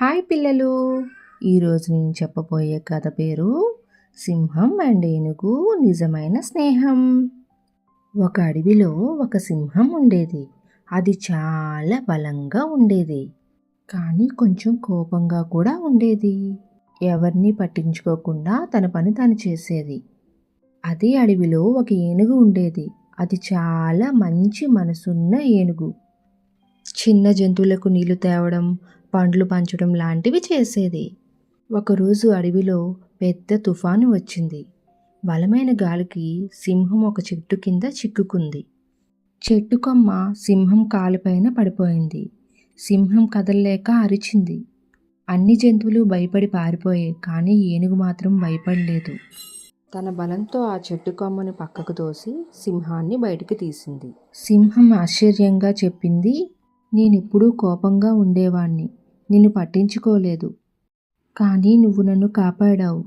Hi పిల్లలు. ఈరోజు నేను చెప్పబోయే కథ పేరు సింహం అండ్ ఏనుగు నిజమైన స్నేహం. ఒక అడవిలో ఒక సింహం ఉండేది. అది చాలా బలంగా ఉండేది, కానీ కొంచెం కోపంగా కూడా ఉండేది. ఎవరిని పట్టించుకోకుండా తన పని తాను చేసేది. అదే అడవిలో ఒక ఏనుగు ఉండేది. అది చాలా మంచి మనసున్న ఏనుగు. చిన్న జంతువులకు నీళ్లు తేవడం, పండ్లు పంచడం లాంటివి చేసేది. ఒకరోజు అడవిలో పెద్ద తుఫాను వచ్చింది. బలమైన గాలికి సింహం ఒక చెట్టు కింద చిక్కుకుంది. చెట్టు కొమ్మ సింహం కాలుపైన పడిపోయింది. సింహం కదలలేక అరిచింది. అన్ని జంతువులు భయపడి పారిపోయాయి, కానీ ఏనుగు మాత్రం భయపడలేదు. తన బలంతో ఆ చెట్టు కొమ్మని పక్కకు తోసి సింహాన్ని బయటికి తీసింది. సింహం ఆశ్చర్యంగా చెప్పింది, నేనెప్పుడూ కోపంగా ఉండేవాణ్ణి, నిన్ను పట్టించుకోలేదు, కానీ నువ్వు నన్ను కాపాడావు.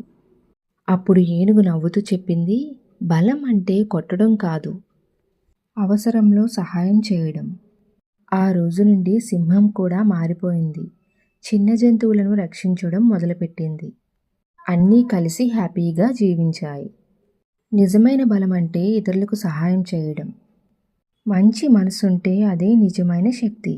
అప్పుడు ఏనుగు నవ్వుతూ చెప్పింది, బలం అంటే కొట్టడం కాదు, అవసరంలో సహాయం చేయడం. ఆ రోజు నుండి సింహం కూడా మారిపోయింది. చిన్న జంతువులను రక్షించడం మొదలుపెట్టింది. అన్నీ కలిసి హ్యాపీగా జీవించాయి. నిజమైన బలం అంటే ఇతరులకు సహాయం చేయడం. మంచి మనసుంటే అదే నిజమైన శక్తి.